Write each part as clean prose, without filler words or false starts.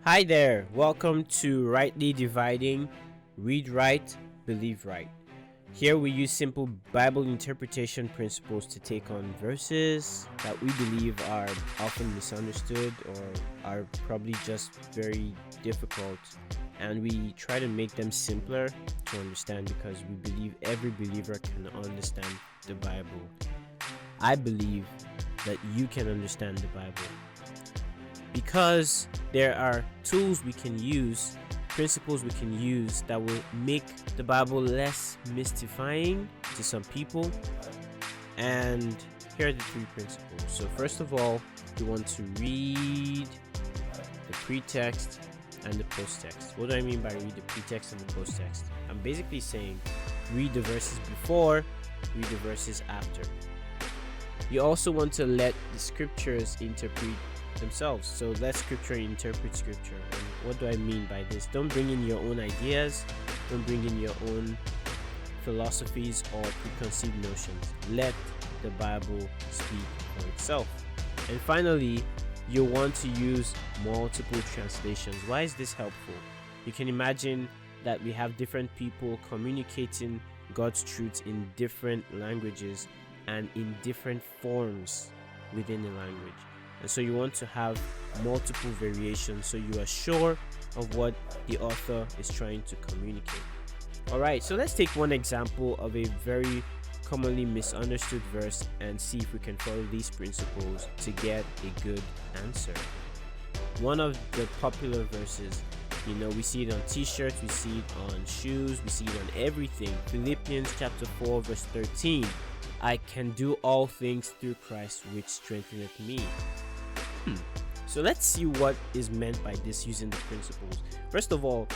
Hi there, welcome to Rightly Dividing, Read Right, Believe Right. Here we use simple Bible interpretation principles to take on verses that we believe are often misunderstood or are probably just very difficult, and we try to make them simpler to understand because we believe every believer can understand the Bible. I believe that you can understand the Bible because there are tools we can use, principles we can use that will make the Bible less mystifying to some people. And here are the three principles. So first of all, you want to read the pretext and the posttext. What do I mean by read the pretext and the posttext? I'm basically saying read the verses before, read the verses after. You also want to let the scriptures interpret themselves. So let scripture interpret scripture. And what do I mean by this? Don't bring in your own ideas, don't bring in your own philosophies or preconceived notions. Let the Bible speak for itself. And finally, you want to use multiple translations. Why is this helpful? You can imagine that we have different people communicating God's truths in different languages and in different forms within the language. And so you want to have multiple variations so you are sure of what the author is trying to communicate. Alright, so let's take one example of a very commonly misunderstood verse and see if we can follow these principles to get a good answer. One of the popular verses, we see it on t-shirts, we see it on shoes, we see it on everything. Philippians chapter 4 verse 13. I can do all things through Christ which strengtheneth me. So let's see what is meant by this using the principles. First of all,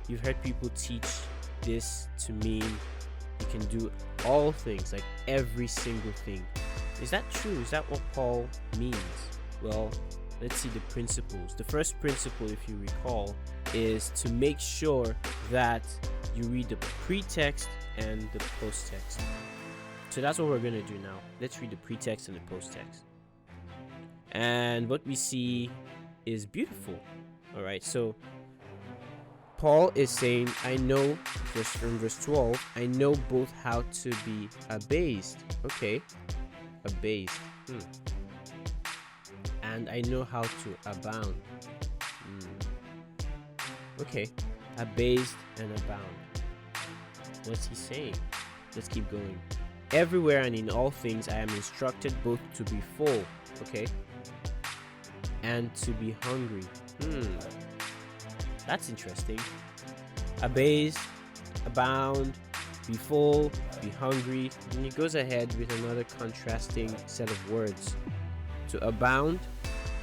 you've heard people teach this to mean you can do all things, like every single thing. Is that true? Is that what Paul means? Well, let's see the principles. The first principle, if you recall, is to make sure that you read the pretext and the posttext. So that's what we're going to do now. Let's read the pretext and the posttext. And what we see is beautiful. Alright, so Paul is saying, I know, from verse 12, I know both how to be abased. Okay, abased. And I know how to abound. Okay, abased and abound. What's he saying? Let's keep going. Everywhere and in all things I am instructed both to be full, okay, and to be hungry. That's interesting. Abased, abound, be full, be hungry. And he goes ahead with another contrasting set of words. To abound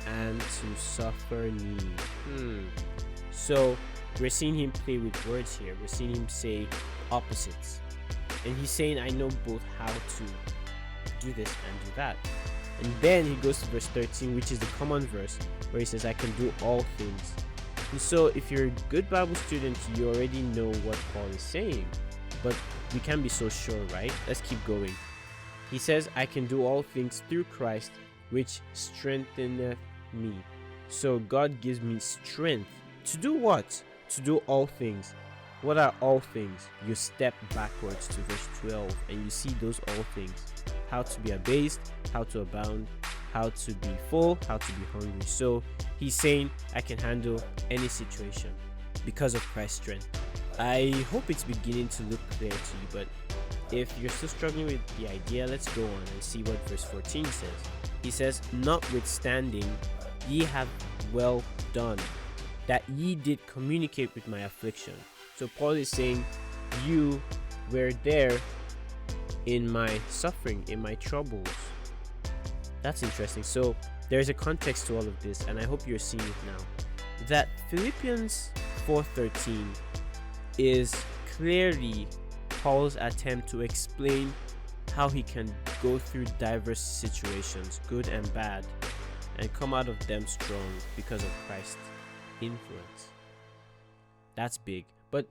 and to suffer need. So we're seeing him play with words here. We're seeing him say opposites. And he's saying, I know both how to do this and do that. And then he goes to verse 13, which is the common verse, where he says, I can do all things. And so if you're a good Bible student, you already know what Paul is saying. But we can't be so sure, right? Let's keep going. He says, I can do all things through Christ, which strengtheneth me. So God gives me strength. To do what? To do all things. What are all things? You step backwards to verse 12 and you see those all things. How to be abased, how to abound, how to be full, how to be hungry. So he's saying, I can handle any situation because of Christ's strength. I hope it's beginning to look clear to you, but if you're still struggling with the idea, let's go on and see what verse 14 says. He says, notwithstanding, ye have well done, that ye did communicate with my affliction. So Paul is saying, you were there in my suffering, in my troubles. That's interesting. So there's a context to all of this, and I hope you're seeing it now. That Philippians 4:13 is clearly Paul's attempt to explain how he can go through diverse situations, good and bad, and come out of them strong because of Christ's influence. That's big. But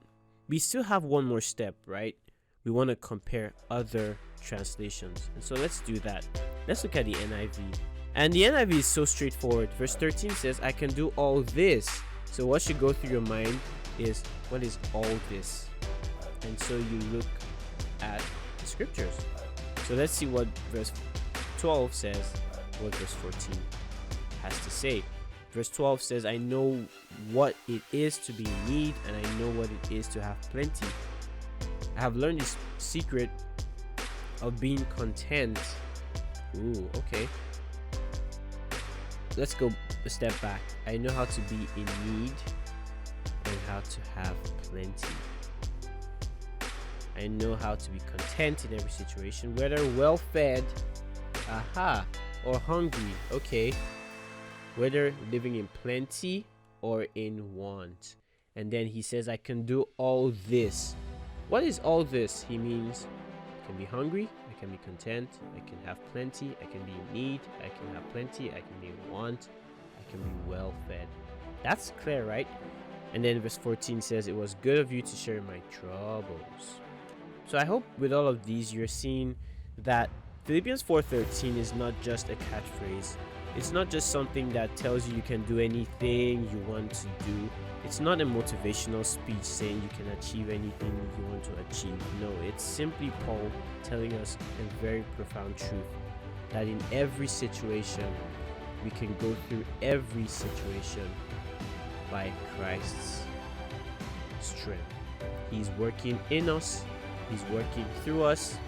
we still have one more step, right? We want to compare other translations. And so let's do that. Let's look at the NIV. And the NIV is so straightforward. Verse 13 says, I can do all this So what should go through your mind is, what is all this? And so you look at the scriptures. So let's see what verse 12 says, what verse 14 has to say. Verse 12 says, I know what it is to be in need, and I know what it is to have plenty. I have learned this secret of being content. Ooh, okay. Let's go a step back. I know how to be in need and how to have plenty. I know how to be content in every situation, whether well fed, or hungry, okay, whether living in plenty or in want. And then he says, I can do all this. What is all this? He means I can be hungry, I can be content, I can have plenty, I can be in need, I can have plenty, I can be in want, I can be well fed. That's clear, right? And then verse 14 says, it was good of you to share my troubles. So I hope with all of these you're seeing that Philippians 4:13 is not just a catchphrase. It's not just something that tells you can do anything you want to do. It's not a motivational speech saying you can achieve anything you want to achieve. No, it's simply Paul telling us a very profound truth that in every situation, we can go through every situation by Christ's strength. He's working in us, He's working through us,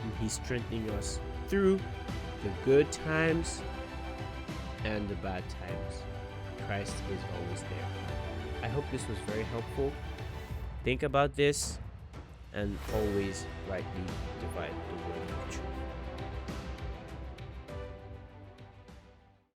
and He's strengthening us through the good times and the bad times. Christ is always there. I hope this was very helpful. Think about this and always rightly divide the word of truth.